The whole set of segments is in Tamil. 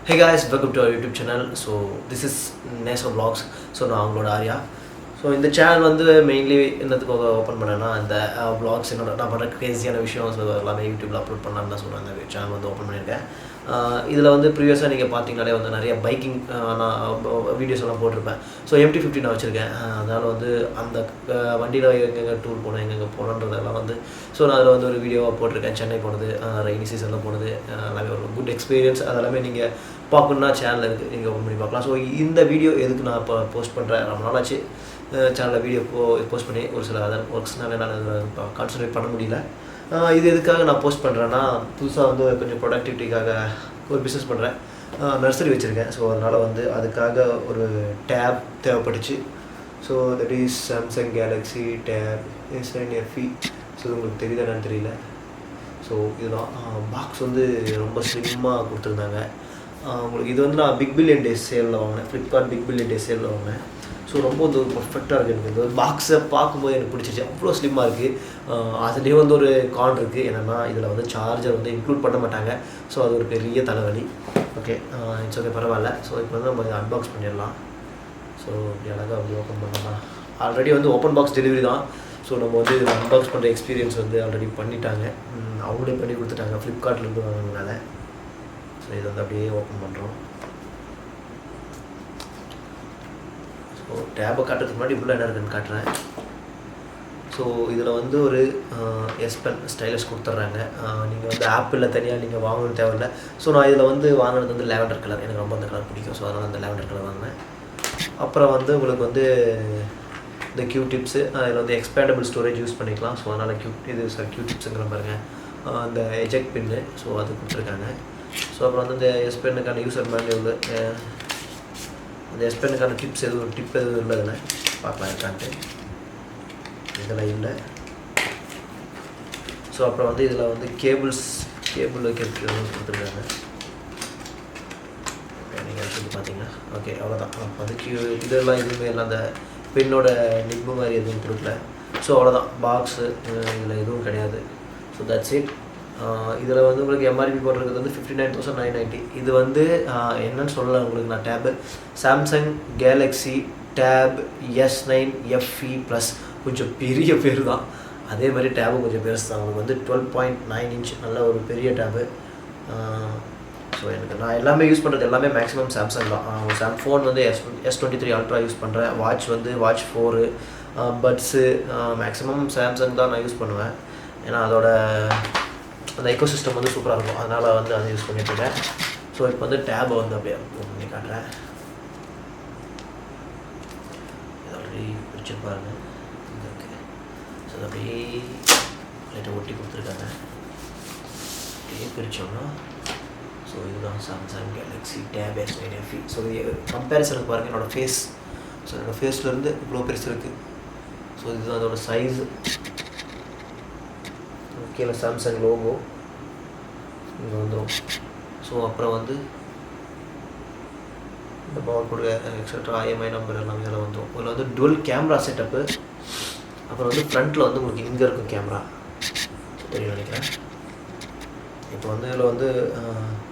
Hey guys, welcome to our YouTube channel. So this is Neso Vlogs. So நான் உங்களோட ஆர்யா. ஸோ இந்த சேனல் வந்து மெயின்லி என்னத்துக்காக ஓப்பன் பண்ணேன்னா இந்த vlogs என்னோட நான் பண்ணுற க்ரேஸியான விஷயம் எல்லாமே யூடியூப்பில் அப்லோட் பண்ணலான்னு தான் சொல்கிறேன். அந்த சேனல் வந்து ஓப்பன் பண்ணியிருக்கேன். இதில் வந்து ப்ரீவியஸாக நீங்கள் பார்த்தீங்கனாலே வந்து நிறைய பைக்கிங் நான் வீடியோஸ் எல்லாம் போட்டிருப்பேன். ஸோ MT-50 நான் வச்சுருக்கேன். அதனால் வந்து அந்த வண்டியில் எங்கெங்கே டூர் போனேன் எங்கெங்கே போனன்றதெல்லாம் வந்து ஸோ நான் அதில் வந்து ஒரு வீடியோவாக போட்டிருக்கேன். சென்னை போனது, ரெய்னி சீசனில் போனது, எல்லாமே ஒரு குட் எக்ஸ்பீரியன்ஸ். அதெல்லாமே நீங்கள் பார்க்கணுன்னா சேனல் இருக்குது, நீங்கள் ஓப்பன் பண்ணி பார்க்கலாம். ஸோ இந்த வீடியோ எதுக்கு நான் இப்போ போஸ்ட் பண்ணுறேன், ரொம்ப நாளாச்சு சேனலில் வீடியோ போஸ்ட் பண்ணி ஒரு சில அதர் ஒர்க்ஸ்னால நான் அதில் கான்சன்ட்ரேட் பண்ண முடியல. இது எதுக்காக நான் போஸ்ட் பண்ணுறேன்னா, புதுசாக வந்து கொஞ்சம் ப்ரொடக்டிவிட்டிக்காக ஒரு பிஸ்னஸ் பண்ணுறேன். நர்சரி வச்சுருக்கேன். ஸோ அதனால் வந்து அதுக்காக ஒரு டேப் தேவைப்பட்டுச்சு. So that is Samsung Galaxy tab S9FE. So உங்களுக்கு தெரியுதா என்னன்னு தெரியல. ஸோ இதுதான் பாக்ஸ் வந்து ரொம்ப ஸ்லிம்மாக கொடுத்துருந்தாங்க. உங்களுக்கு இது வந்து நான் பிக் பில்லியன் டேஸ் சேலில் வாங்கினேன். ஃப்ளிப்கார்ட் பிக் பில்லியன் டேஸ் சேலில் வாங்கினேன். ஸோ ரொம்ப வந்து ஒரு பர்ஃபெக்டாக இருக்குது. எனக்கு இந்த பாக்ஸை பார்க்கும்போது எனக்கு பிடிச்சிச்சு. அவ்வளோ ஸ்லிம்மாக இருக்குது. அதுலேயே வந்து ஒரு கான் இருக்குது. என்னென்னா இதில் வந்து சார்ஜர் வந்து இன்க்ளூட் பண்ண மாட்டாங்க. ஸோ அது ஒரு பெரிய தலைவலி. ஓகே, இட்ஸ் ஓகே, பரவாயில்ல. ஸோ இப்போ வந்து நம்ம அன்பாக்ஸ் பண்ணிடலாம். ஸோ இப்படி அழகாக அப்படி ஓப்பன் பண்ணலாம். ஆல்ரெடி வந்து ஓப்பன் பாக்ஸ் டெலிவரி தான். ஸோ நம்ம வந்து இதில் அன்பாக்ஸ் பண்ணுற எக்ஸ்பீரியன்ஸ் வந்து ஆல்ரெடி பண்ணிட்டாங்க. அவங்களே பண்ணி கொடுத்துட்டாங்க ஃப்ளிப்கார்ட்லேருந்து வாங்கினால. ஸோ இதை வந்து அப்படியே ஓப்பன் பண்ணுறோம். ஸோ டேபை காட்டுறதுக்கு முன்னாடி இவ்வளோ என்ன இருக்குன்னு காட்டுறேன். ஸோ இதில் வந்து ஒரு S Pen ஸ்டைலஸ் கொடுத்துட்றாங்க. நீங்கள் வந்து ஆப்பிளில் தனியாக நீங்கள் வாங்கணும்னு தேவையில்லை. ஸோ நான் இதில் வந்து வாங்கினது வந்து லேவெண்டர் கலர். எனக்கு ரொம்ப அந்த கலர் பிடிக்கும். ஸோ அதனால் அந்த லேவெண்டர் கலர் வாங்கினேன். அப்புறம் வந்து உங்களுக்கு வந்து இந்த Q டிப்ஸு, இதில் வந்து எக்ஸ்பேண்டபிள் ஸ்டோரேஜ் யூஸ் பண்ணிக்கலாம். ஸோ அதனால் Q டிப்ஸுங்கிற பாருங்கள். அந்த எஜெக்ட் பின்னு, ஸோ அது கொடுத்துருக்காங்க. ஸோ அப்புறம் வந்து இந்த S Penனுக்கான யூசர் மேனுவல், அந்த S Penனுக்கான டிப்ஸ் எதுவும் இல்லை. அதில் பார்க்கலாம் இருக்கான்ட்டு. இதெல்லாம் இல்லை. ஸோ அப்புறம் வந்து இதில் வந்து கேபிள் வைக்கிறதுக்கு கொடுத்துருக்காங்க. நீங்கள் சொல்லி பார்த்தீங்கன்னா ஓகே, அவ்வளோதான். அப்போ வந்து இதெல்லாம் எதுவுமே இல்லை. அந்த பெண்ணோட நிப்பு மாதிரி எதுவும் கொடுக்கல. ஸோ அவ்வளோதான். பாக்ஸு இதில் எதுவும் கிடையாது. So that's it. இதில் வந்து உங்களுக்கு MRP போட்டிருக்கிறது வந்து 59,990. இது வந்து என்னன்னு சொல்லலை உங்களுக்கு. நான் tab Samsung Galaxy tab S9FE plus, கொஞ்சம் பெரிய பேர் தான். அதே மாதிரி டேபு கொஞ்சம் பெருசு தான். உங்களுக்கு வந்து 12.9 inch நல்ல ஒரு பெரிய டேபு. ஸோ எனக்கு நான் எல்லாமே யூஸ் பண்ணுறது எல்லாமே மேக்ஸிமம் சாம்சங் தான். ஃபோன் வந்து S23 அல்ட்ரா யூஸ் பண்ணுறேன். வாட்ச் வந்து வாட்ச் 4, பட்ஸு மேக்ஸிமம் சாம்சங் தான் நான் யூஸ் பண்ணுவேன். ஏன்னா அதோட அந்த எக்கோசிஸ்டம் வந்து சூப்பராக இருக்கும். அதனால் வந்து அதை யூஸ் பண்ணிட்டுருக்கேன். ஸோ இப்போ வந்து டேபை வந்து அப்படியே ஓப்பன் பண்ணி காட்டுறேன். இது ஆல்ரெடி பிரிச்சுருப்பாருங்க இருக்கு. ஸோ அது அப்படியே லைட்டாக ஒட்டி கொடுத்துருக்காங்க. அப்படியே பிரித்தோம்னா ஸோ இதுதான் Samsung Galaxy tab S9FE. So இது கம்பேரிசனுக்கு பாருங்கள் என்னோடய ஃபேஸ். ஸோ என்னோடய ஃபேஸ்லேருந்து இவ்வளோ பெருசு இருக்குது. ஸோ இதுதான் அதோட சைஸு. கீழே சாம்சங் லோகோ இங்கே வந்துடும். ஸோ அப்புறம் வந்து இந்த பவர் கொடுக்க எக்ஸட்ரா IMI நம்பர் எல்லாமே இதில் வந்துடும். இதில் வந்து டுவல் கேமரா செட்டப்பு. அப்புறம் வந்து ஃப்ரண்ட்டில் வந்து உங்களுக்கு இங்கே இருக்கும் கேமரா, தெரியும் நினைக்கிறேன். இப்போ வந்து இதில் வந்து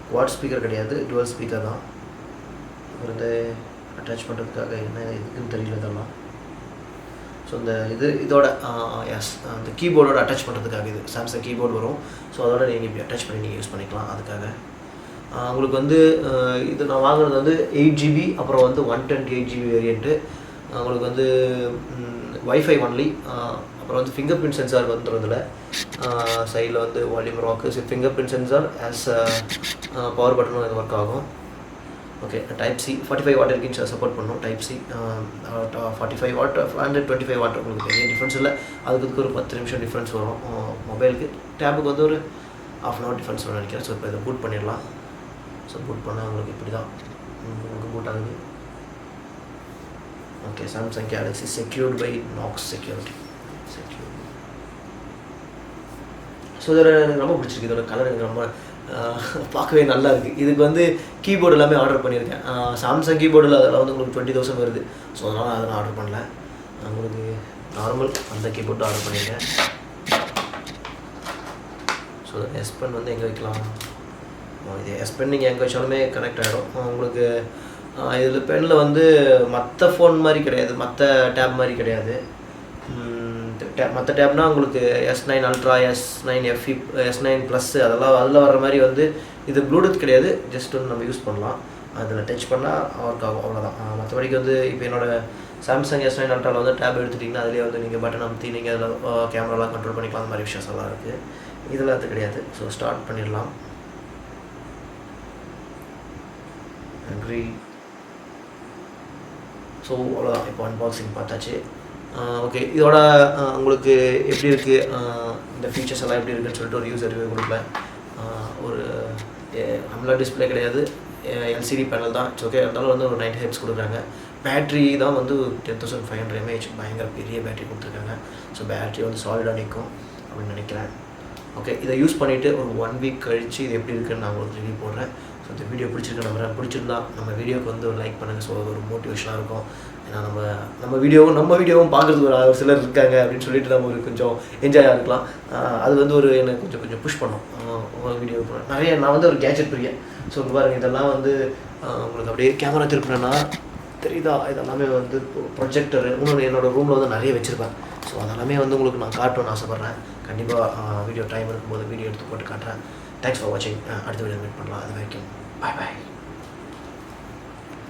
குவாட் ஸ்பீக்கர் கிடையாது, டுவல் ஸ்பீக்கர் தான். அப்புறம் வந்து அட்டாச் பண்ணுறதுக்காக என்ன இதுக்குன்னு தெரியல இதெல்லாம். ஸோ இந்த இதோட அந்த கீபோர்டோட அட்டாச் பண்ணுறதுக்காக இது சாம்சங் கீபோர்டு வரும். ஸோ அதோட நீங்கள் இப்படி அட்டாச் பண்ணி நீங்கள் யூஸ் பண்ணிக்கலாம். அதுக்காக உங்களுக்கு வந்து இது நான் வாங்குறது வந்து 8GB, அப்புறம் வந்து 128GB வேரியண்ட்டு. உங்களுக்கு வந்து வைஃபை ஒன்லி. அப்புறம் வந்து ஃபிங்கர் பிரிண்ட் சென்சார் வந்துடுறதில்ல. சைடில் வந்து volume rock, finger print sensor as power பட்டனும் இது ஒர்க் ஆகும். ஓகே, டைப் சி 45 வாட் இருக்குன்னு சப்போர்ட் பண்ணும். Type C 45 watt and 25 watt. உங்களுக்கு பெரிய டிஃப்ரென்ஸ் இல்லை. அதுக்கு ஒரு 10 நிமிஷம் டிஃப்ரென்ஸ் வரும். மொபைலுக்கு டேபுக்கு வந்து ஒரு ½ hour டிஃப்ரென்ஸ் வரும்னு நினைக்கிறேன். ஸோ இப்போ இதை பூட் பண்ணிடலாம். ஸோ பூட் பண்ணால் உங்களுக்கு இப்படி தான் உங்களுக்கு பூட் ஆகுது. Okay, Samsung Galaxy secured by Knox security. So இதில் எனக்கு ரொம்ப பிடிச்சிருக்கு. இதோட கலர் எனக்கு ரொம்ப பார்க்கவே நல்லா இருக்குது. இதுக்கு வந்து கீபோர்டு எல்லாமே ஆர்டர் பண்ணியிருக்கேன். சாம்சங் கீபோர்டில் அதில் வந்து உங்களுக்கு 20,000 வருது. ஸோ அதனால் அதை நான் ஆர்டர் பண்ணல. உங்களுக்கு நார்மல் அந்த கீபோர்டு ஆர்டர் பண்ணியிருக்கேன். ஸோ S Pen வந்து எங்கே வைக்கலாம், இது எஸ் பென் நீங்கள் எங்கே வச்சாலுமே கனெக்ட் ஆகிடும் உங்களுக்கு. இதில் பெனில் வந்து மற்ற ஃபோன் மாதிரி கிடையாது, மற்ற டேப் மாதிரி கிடையாது. மற்ற டேப்னால் உங்களுக்கு S9 Ultra, S9 FE, S9 Plus அதெல்லாம் அதில் வர்ற மாதிரி வந்து இது ப்ளூடூத் கிடையாது, ஜஸ்ட் வந்து நம்ம யூஸ் பண்ணலாம். அதில் டச் பண்ணால் ஒர்க் ஆகும், அவ்வளோதான். மற்றபடிக்கு வந்து இப்போ என்னோடய சாம்சங் S9 Ultraவில் வந்து டேப் எடுத்துட்டிங்கன்னா அதிலே வந்து நீங்கள் பட்டன் அமுத்தி நீங்கள் அதில் கேமராலாம் கண்ட்ரோல் பண்ணிக்கலாம். அந்த மாதிரி விஷயம் எல்லாம் இருக்குது. இதில் அது கிடையாது. ஸோ ஸ்டார்ட் பண்ணிடலாம். அக்ரி. ஸோ அவ்வளோதான், இப்போ அன்பாக்சிங் பார்த்தாச்சு. ஓகே, இதோட உங்களுக்கு எப்படி இருக்குது, இந்த ஃபீச்சர்ஸ் எல்லாம் எப்படி இருக்குன்னு சொல்லிட்டு ஒரு யூசர் ரிவ்யூ கொடுப்பேன். ஒரு AMOLED டிஸ்பிளே கிடையாது, LCD பேனல் தான். It's okay. இருந்தாலும் வந்து ஒரு 90 Hz கொடுக்குறாங்க. பேட்ரி தான் வந்து 10,500 mAh, பயங்கர பெரிய பேட்ரி கொடுத்துருக்காங்க. ஸோ பேட்ரி வந்து சாலிடாக நிற்கும் அப்படின்னு நினைக்கிறேன். ஓகே, இதை யூஸ் பண்ணிவிட்டு ஒரு 1 வீக் கழித்து இது எப்படி இருக்குன்னு நான் உங்களுக்கு ரிவ்யூ போடுறேன். ஸோ இந்த வீடியோ பிடிச்சிருக்கு பிடிச்சிருந்தா நம்ம வீடியோக்கு வந்து ஒரு லைக் பண்ணுங்கள். ஸோ அது ஒரு மோட்டிவேஷனாக இருக்கும். ஏன்னா நம்ம வீடியோவும் பார்க்குறதுக்கு ஒரு சிலர் இருக்காங்க அப்படின்னு சொல்லிட்டு நம்ம ஒரு கொஞ்சம் என்ஜாயாக இருக்கலாம். அது வந்து ஒரு எனக்கு கொஞ்சம் புஷ் பண்ணும் வீடியோ நிறைய. நான் வந்து ஒரு கேட்ஜெட் பிரியன். ஸோ இங்கே பாருங்கள், இதெல்லாம் வந்து உங்களுக்கு அப்படியே கேமரா திருப்பினேன்னா தெரியுதா, இதெல்லாமே வந்து ப்ரொஜெக்டரு. இன்னொன்று என்னோடய ரூமில் வந்து நிறைய வச்சுருப்பேன். ஸோ அதெல்லாமே வந்து உங்களுக்கு நான் காட்டணும்னு ஆசைப்பட்றேன். கண்டிப்பாக வீடியோ டைம் இருக்கும்போது வீடியோ எடுத்து போட்டு காட்டுறேன். தேங்க்ஸ் ஃபார் வாட்சிங். அடுத்த வீடியோ மீட் பண்ணலாம். அது வரைக்கும் பாய் பாய்.